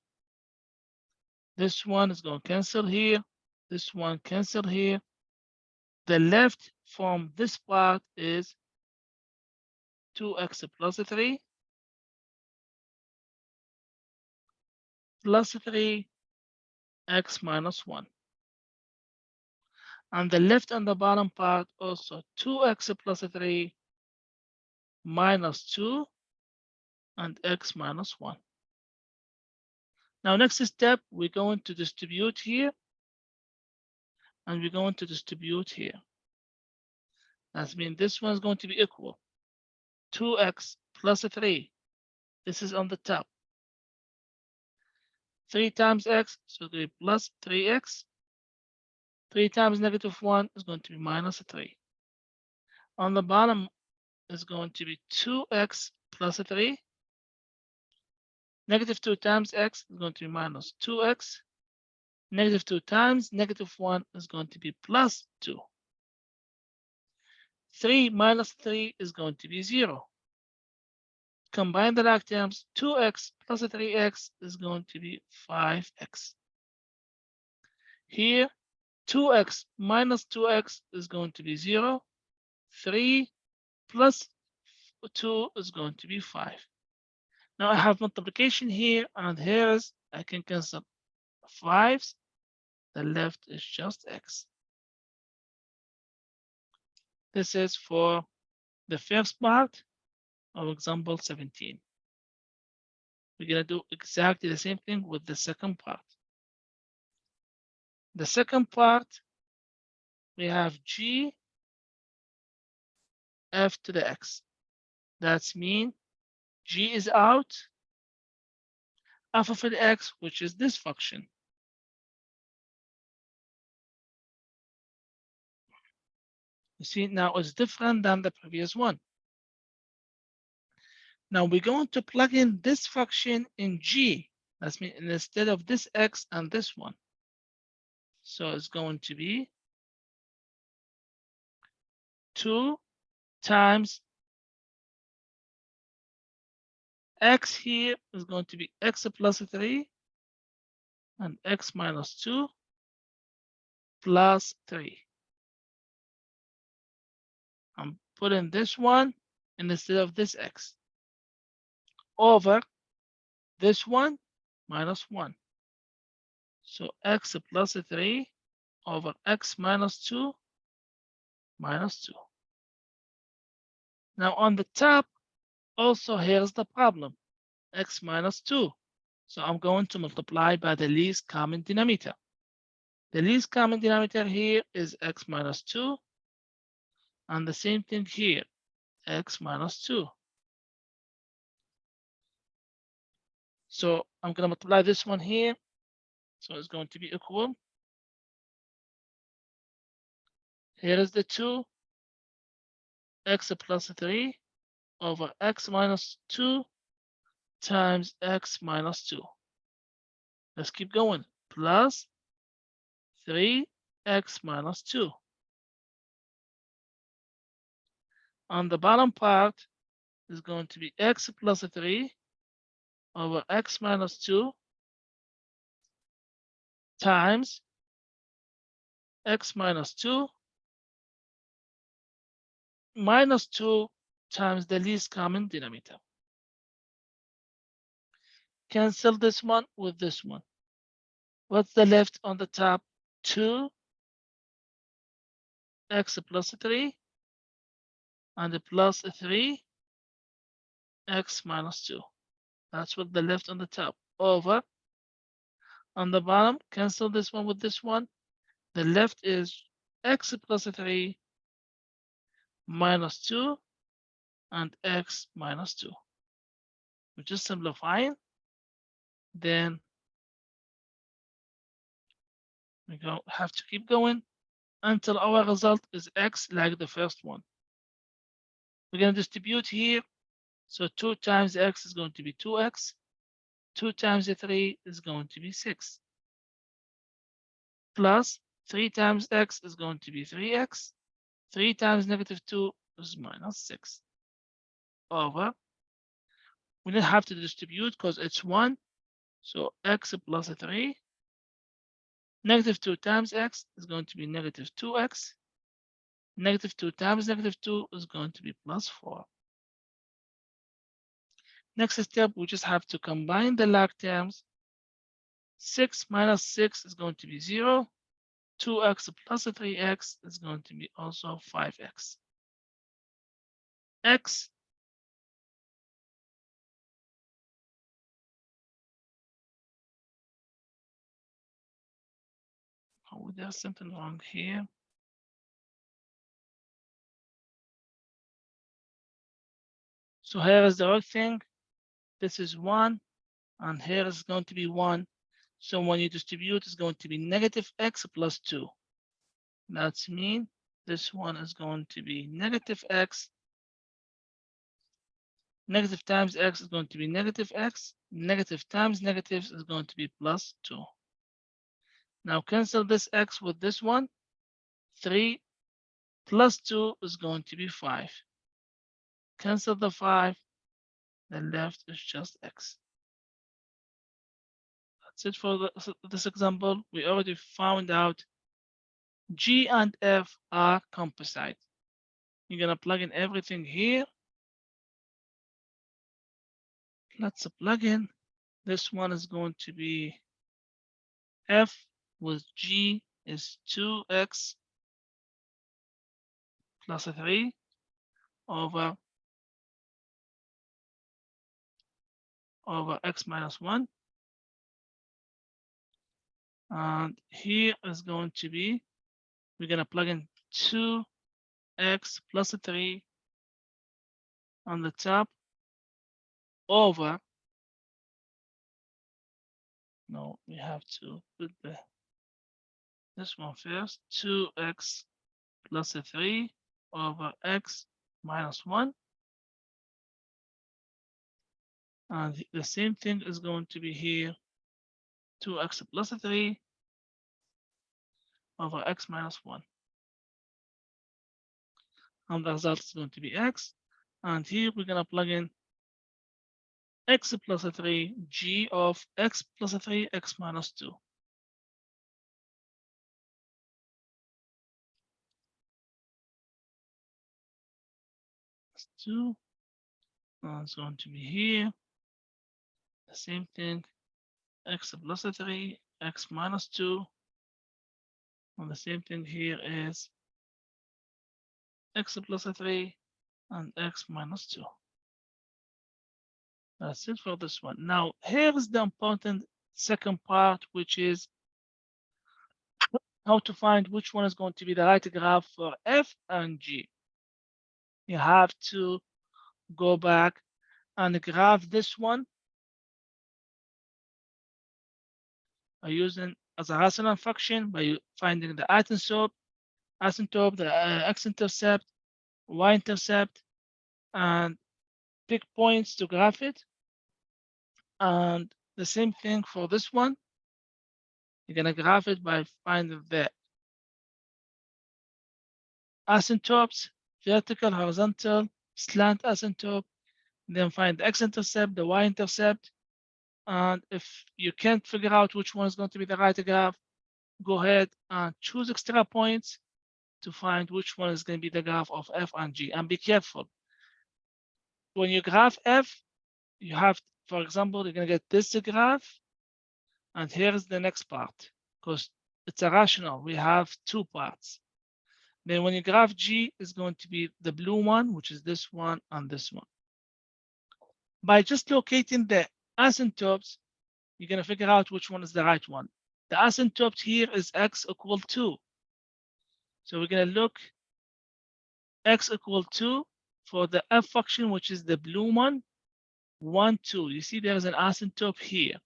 Speaker 1: This one is going to cancel here. This one cancel here. The left from this part is 2x plus 3 plus 3 x minus 1. And the left and the bottom part also 2x plus 3 minus 2 and x minus 1. Now next step, we're going to distribute here and we're going to distribute here. That means this one is going to be equal 2x plus 3. This is on the top. 3 times x, so it's going to be plus 3x. 3 times negative 1 is going to be minus 3. On the bottom is going to be 2x plus 3. Negative 2 times x is going to be minus 2x. Negative 2 times negative 1 is going to be plus 2. 3 minus 3 is going to be 0. Combine the like terms, 2x plus 3x is going to be 5x. Here, 2x minus 2x is going to be 0. 3 plus 2 is going to be 5. Now I have multiplication here, and here's I can cancel 5s. The left is just x. This is for the first part of example 17. We're going to do exactly the same thing with the second part. The second part, we have g f to the x. That's mean g is out, f of the x, which is this function. You see, now it's different than the previous one. Now we're going to plug in this function in g. That's mean instead of this x and this one. So it's going to be 2 times x here is going to be x plus 3 and x minus 2 plus 3. I'm putting this one instead of this x over this one minus 1. So x plus 3 over x minus 2 minus 2. Now on the top, also here's the problem, x minus 2. So I'm going to multiply by the least common denominator. The least common denominator here is x minus 2, and the same thing here, x minus 2. So I'm going to multiply this one here. So it's going to be equal. Here is the 2, x plus 3 over x minus 2 times x minus 2. Let's keep going. Plus 3x minus 2. On the bottom part is going to be x plus 3 over x minus 2 times x minus 2 minus 2 times the least common denominator. Cancel this one with this one. What's the left on the top? 2x plus 3 and the plus 3x minus 2. That's what the left on the top. Over on the bottom, cancel this one with this one. The left is x plus 3 minus 2 and x minus 2. We're just simplifying. Then we have to keep going until our result is x like the first one. We're going to distribute here. So 2 times x is going to be 2x. 2 times 3 is going to be 6. Plus 3 times x is going to be 3x. 3 times negative 2 is minus 6. Over. We don't have to distribute because it's 1. So x plus 3. Negative 2 times x is going to be negative 2x. Negative 2 times negative 2 is going to be plus 4. Next step, we just have to combine the log terms. 6 minus 6 is going to be 0. 2x plus 3x is going to be also 5x. X oh, there's something wrong here. So here is the right thing. This is 1, and here is going to be 1. So when you distribute, it's going to be negative x plus 2. That's mean this one is going to be negative x. Negative times x is going to be negative x. Negative times negative is going to be plus 2. Now cancel this x with this one. 3 plus 2 is going to be 5. Cancel the 5. The left is just x. That's it for this example. We already found out G and F are composite. You're going to plug in everything here. Let's plug in. This one is going to be F with G is 2x plus 3 over x minus 1. And here is going to be, we're going to plug in 2x plus 3 on the top over, no, we have to put this one first, 2x plus 3 over x minus 1. And the same thing is going to be here, 2x plus 3 over x minus 1. And the result is going to be x. And here we're going to plug in x plus 3, g of x plus 3, x minus 2. 2. It's going to be here. The same thing, x plus 3, x minus 2. And the same thing here is x plus 3 and x minus 2. That's it for this one. Now, here's the important second part, which is how to find which one is going to be the right graph for f and g. You have to go back and graph this one by using as a rational function by finding the asymptote, the x-intercept, y-intercept, and pick points to graph it. And the same thing for this one. You're gonna graph it by finding the asymptotes, vertical, horizontal, slant asymptote, then find the x-intercept, the y-intercept. And if you can't figure out which one is going to be the right graph, go ahead and choose extra points to find which one is going to be the graph of f and g. And be careful. When you graph f, you have, for example, you're going to get this graph, and here's the next part, because it's a rational. We have two parts. Then when you graph g, it's going to be the blue one, which is this one and this one. By just locating the asymptotes, you're going to figure out which one is the right one. The asymptote here is x equal 2. So we're going to look x equal 2 for the f function, which is the blue one, 1, 2. You see there's an asymptote here.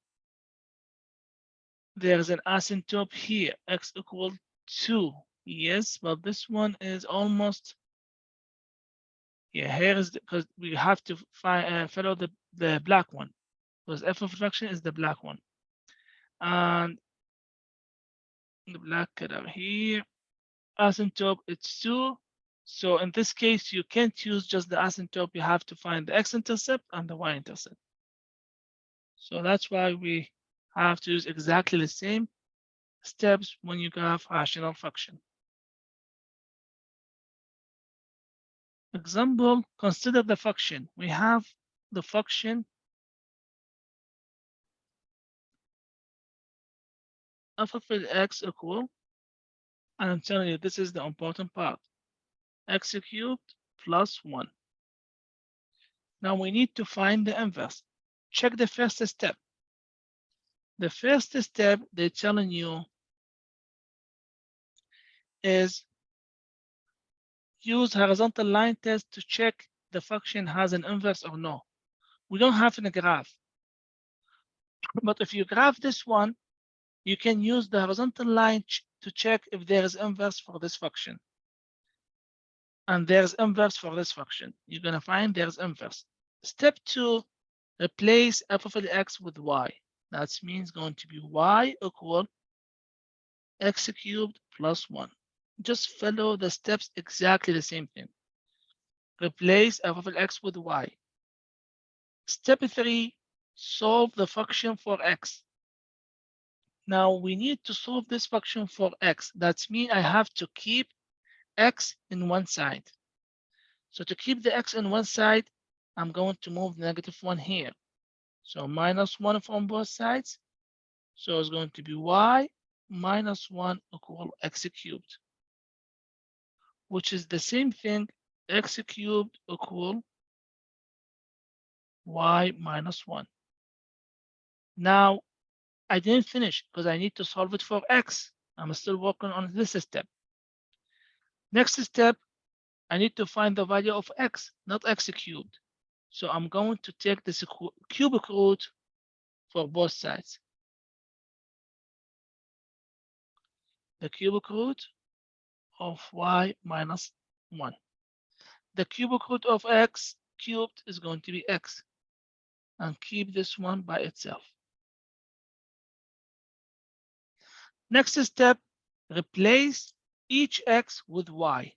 Speaker 1: There's an asymptote here, x equal 2. Yes, but this one is almost, yeah, here is because we have to find follow the black one, because f of function is the black one. And the black color here, asymptote, it's 2. So in this case, you can't use just the asymptote. You have to find the x-intercept and the y-intercept. So that's why we have to use exactly the same steps when you graph rational function. Example, consider the function. We have the function f of x equal, and I'm telling you, this is the important part, x cubed plus 1. Now we need to find the inverse. Check the first step. The first step they're telling you is use horizontal line test to check the function has an inverse or no. We don't have a graph. But if you graph this one, you can use the horizontal line to check if there is inverse for this function. And there's inverse for this function. You're going to find there's inverse. Step 2, replace f of x with y. That means going to be y equal x cubed plus 1. Just follow the steps exactly the same thing. Replace f of x with y. Step 3, solve the function for x. Now we need to solve this function for x. That means I have to keep x in one side. So to keep the x in one side, I'm going to move the -1 here. So -1 from both sides. So it's going to be y minus 1 equal x cubed, which is the same thing, x cubed equal y minus 1. Now, I didn't finish because I need to solve it for x. I'm still working on this step. Next step, I need to find the value of x, not x cubed. So I'm going to take this cubic root for both sides. The cubic root of y minus 1. The cubic root of x cubed is going to be x. And keep this one by itself. Next step, replace each x with y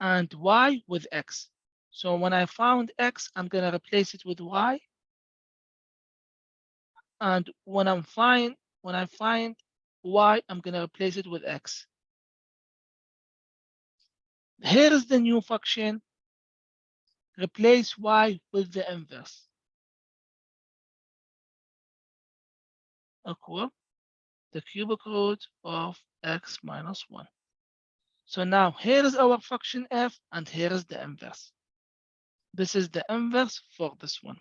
Speaker 1: and y with x. So when I found x, I'm going to replace it with y. And when I find y, I'm going to replace it with x. Here is the new function. Replace y with the inverse. equal the cubic root of x minus 1. So now here is our function f, and here is the inverse. This is the inverse for this one.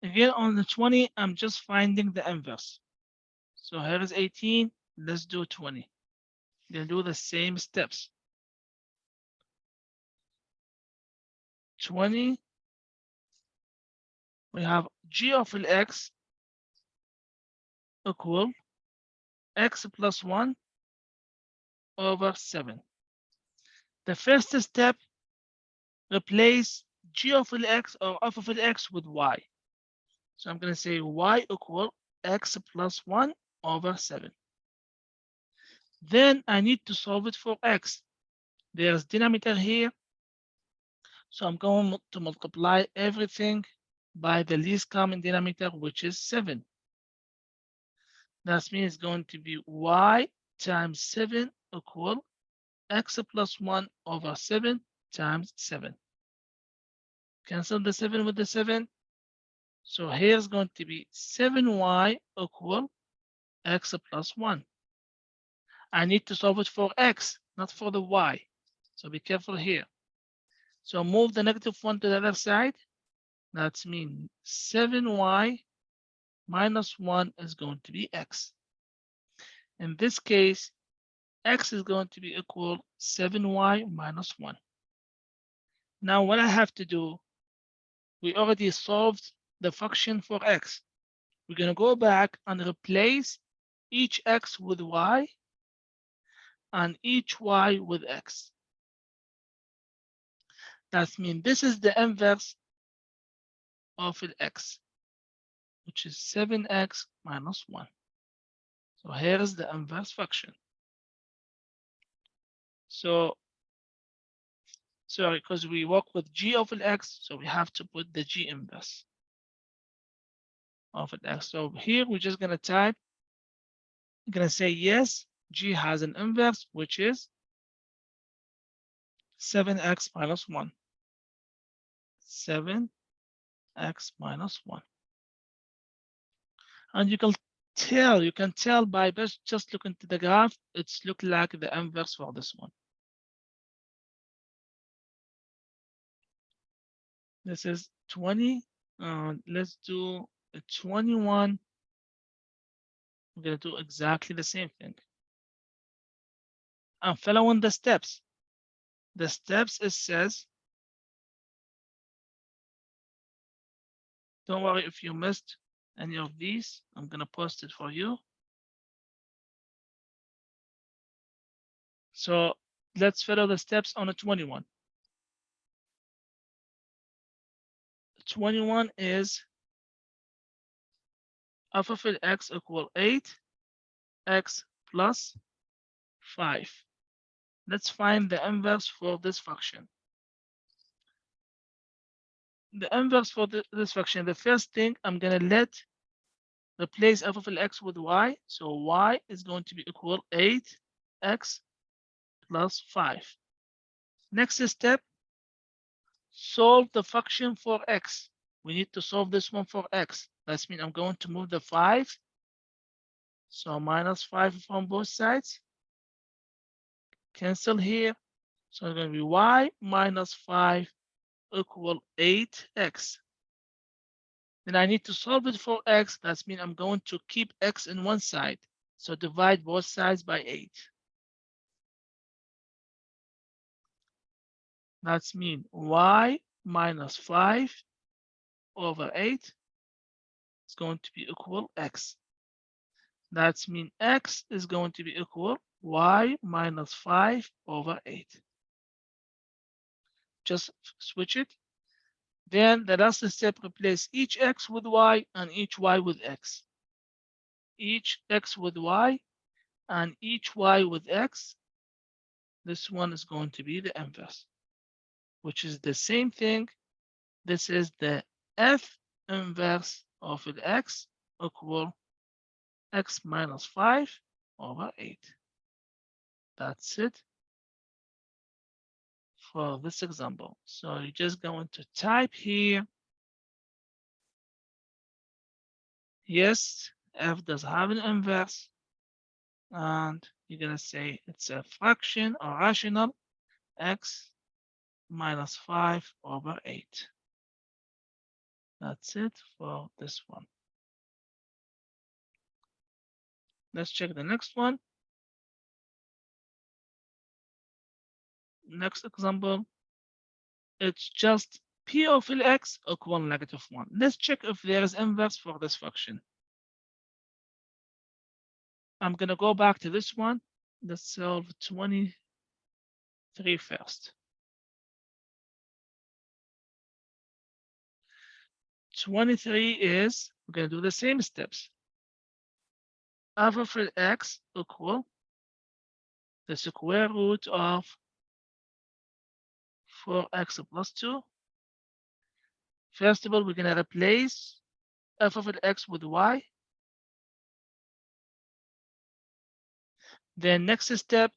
Speaker 1: Again, on the 20, I'm just finding the inverse. So here is 18. Let's do 20. We'll do the same steps. 20, we have g of x equal x plus 1 over 7. The first step, replace g of x or f of x with y. So I'm going to say y equal x plus 1 over 7. Then I need to solve it for x. There's denominator here. So I'm going to multiply everything by the least common denominator, which is 7. That means it's going to be y times 7 equal x plus 1 over 7 times 7. Cancel the 7 with the 7. So here's going to be 7y equal x plus 1. I need to solve it for x, not for the y. So be careful here. So move the negative 1 to the other side. That means 7y minus 1 is going to be x. In this case, x is going to be equal 7y minus 1. Now what I have to do, we already solved the function for x. We're going to go back and replace each x with y and each y with x. That means this is the inverse of x, which is 7x minus 1. So here is the inverse function. So, sorry, because we work with g of x, so we have to put the g inverse of x. So here we're just going to type, we're going to say yes, g has an inverse, which is 7x minus 1. 7x minus 1. And you can tell by just looking to the graph, it's look like the inverse for this one. This is 20. Let's do a 21. We're going to do exactly the same thing. I'm following the steps. The steps, it says, don't worry if you missed any of these. I'm going to post it for you. So let's follow the steps on a 21. 21 is f of x equal 8, x plus 5. Let's find the inverse for this function. The inverse for this function, the first thing I'm going to replace f of x with y. So y is going to be equal 8x plus 5. Next step, solve the function for x. We need to solve this one for x. That means I'm going to move the 5. So minus 5 from both sides. Cancel here. So it's going to be y minus 5 equal 8x. Then I need to solve it for x. That means I'm going to keep x in one side. So divide both sides by 8. That means y minus 5 over 8 is going to be equal x. That means x is going to be equal y minus 5 over 8. Just switch it. Then the last step, replace each x with y and each y with x. Each x with y and each y with x. This one is going to be the inverse, which is the same thing. This is the f inverse of x equal x minus 5 over 8. That's it for this example. So you're just going to type here, yes, f does have an inverse, and you're gonna say it's a fraction or rational x minus 5/8. That's it for this one. Let's check the next one. Next example, it's just p of x equal -1. Let's check if there is inverse for this function. I'm going to go back to this one. Let's solve 23 first. 23 is, we're going to do the same steps. F of x equal the square root of 4x plus 2. First of all, we're going to replace f of x with y. Then next step,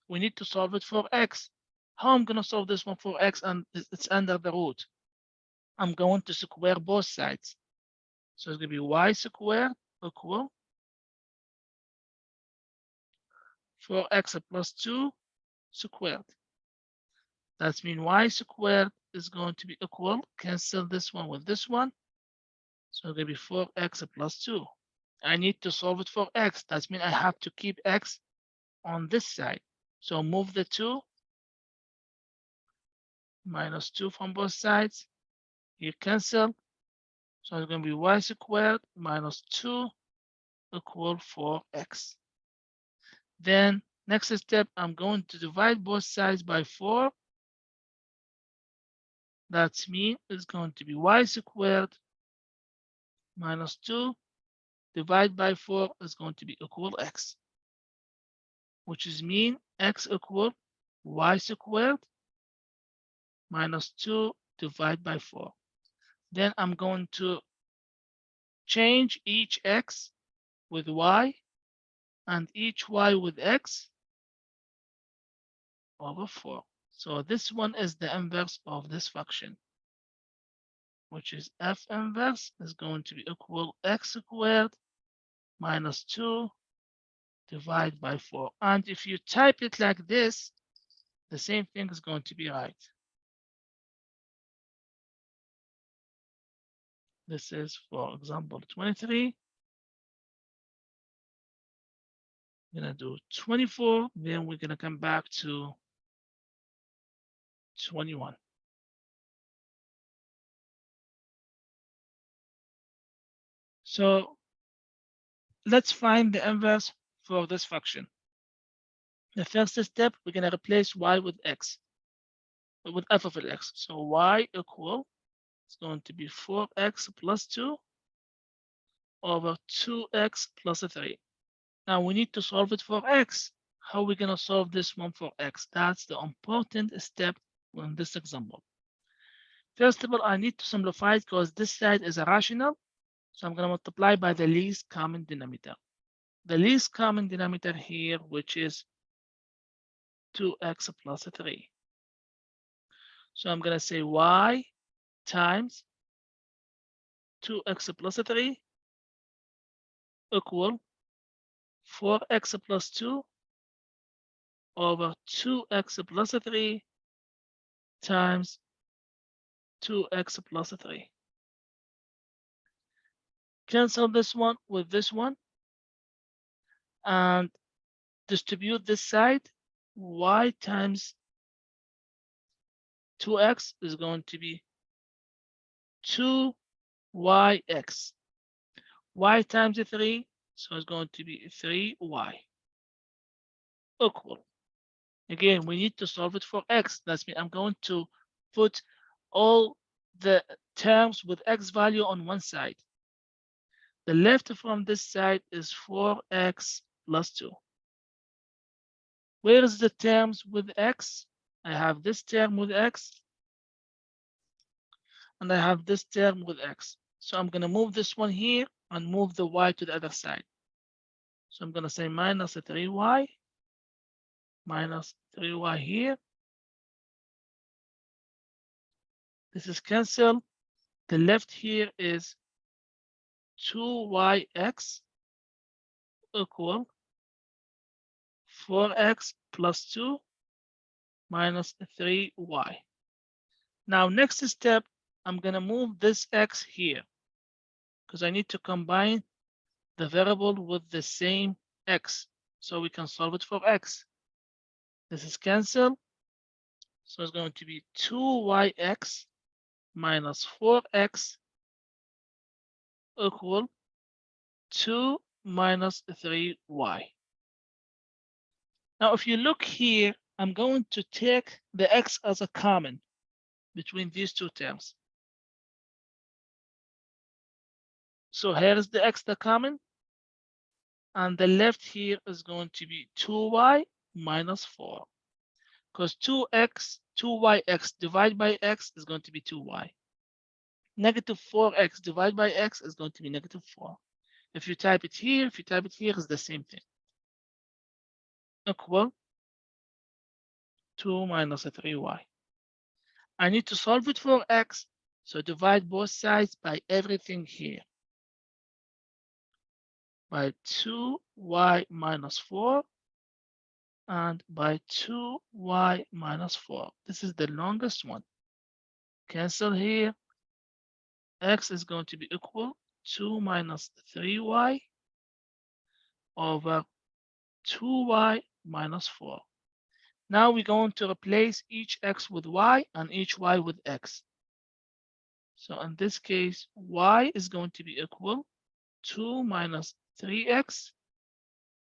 Speaker 1: we need to solve it for x. How I'm going to solve this one for x and it's under the root? I'm going to square both sides. So it's going to be y squared equal 4x plus 2 squared. That means y squared is going to be equal, cancel this one with this one. So it's going to be 4x plus 2. I need to solve it for x. That means I have to keep x on this side. So move the 2, minus 2 from both sides. You cancel. So it's going to be y squared minus 2 equal 4x. Then next step, I'm going to divide both sides by 4. That means it's going to be y squared minus 2 divided by 4 is going to be equal x, which is mean x equal y squared minus 2 divided by 4. Then I'm going to change each x with y and each y with x over 4. So this one is the inverse of this function, which is f inverse is going to be equal x squared minus 2 divided by 4. And if you type it like this, the same thing is going to be right. This is, for example, 23. We're going to do 24, then we're going to come back to 21. So let's find the inverse for this function. The first step, we're going to replace y with x, with f of x. So y equal, it's going to be 4x plus 2 over 2x plus 3. Now we need to solve it for x. How are we going to solve this one for x? That's the important step in this example. First of all, I need to simplify it because this side is a rational. So I'm going to multiply by the least common denominator. The least common denominator here, which is 2x plus 3. So I'm going to say y times 2x plus 3 equal 4x plus 2 over 2x plus 3 times 2x plus 3. Cancel this one with this one and distribute this side. Y times 2x is going to be 2yx. Y times 3, so it's going to be 3y equal. Again, we need to solve it for x. That's mean I'm going to put all the terms with x value on one side. The left from this side is 4x plus 2. Where is the terms with x? I have this term with x, and I have this term with x. So I'm going to move this one here and move the y to the other side. So I'm going to say minus 3y, minus 3y here, This is cancel. The left here is 2yx equal 4x plus 2 minus 3y. Now, next step, I'm going to move this x here because I need to combine the variable with the same x so we can solve it for x. This is cancel. So it's going to be 2yx minus 4x equal 2 minus 3y. Now, if you look here, I'm going to take the x as a common between these two terms. So here is the x, the common, and the left here is going to be 2y minus 4, because 2yx divided by x is going to be 2y. Negative 4x divided by x is going to be negative 4. If you type it here, it's the same thing. Equal 2 minus 3y. I need to solve it for x, so divide both sides by everything here. By 2y minus 4 and by 2y minus 4. This is the longest one. Cancel here. X is going to be equal 2 minus 3y over 2y minus 4. Now we're going to replace each x with y and each y with x. So in this case, y is going to be equal 2 minus 3x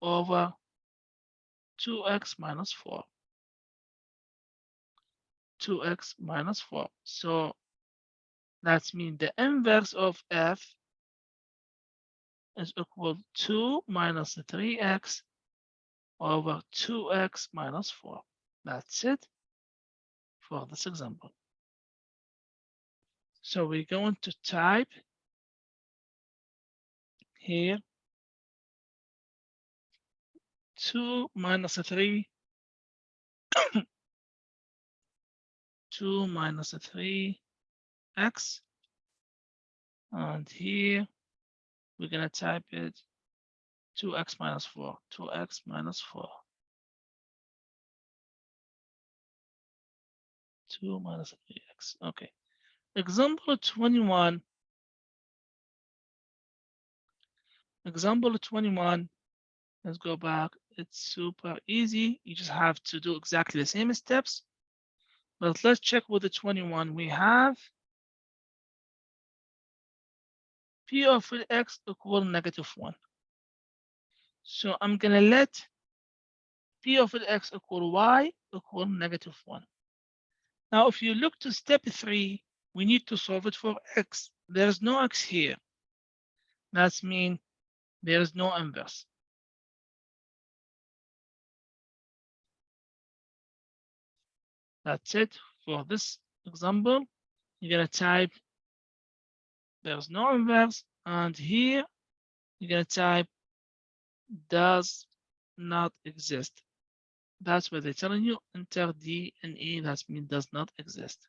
Speaker 1: over 2x minus 4. 2x minus 4. So that means the inverse of f is equal to 2 minus 3x over 2x minus 4. That's it for this example. So we're going to type here 2 minus 3, 2 minus 3x, and here we're going to type it 2x minus 4, 2x minus 4. 2 minus 3x. Okay. Example 21. Example 21. Let's go back. It's super easy. You just have to do exactly the same steps. But let's check with the 21. We have p of x equal negative 1. So I'm going to let p of x equal y equal negative 1. Now, if you look to step 3, we need to solve it for x. There's no x here. That means there is no inverse. That's it for this example. You're going to type there's no inverse, and here you're going to type does not exist. That's what they're telling you. Enter D and E, that means does not exist.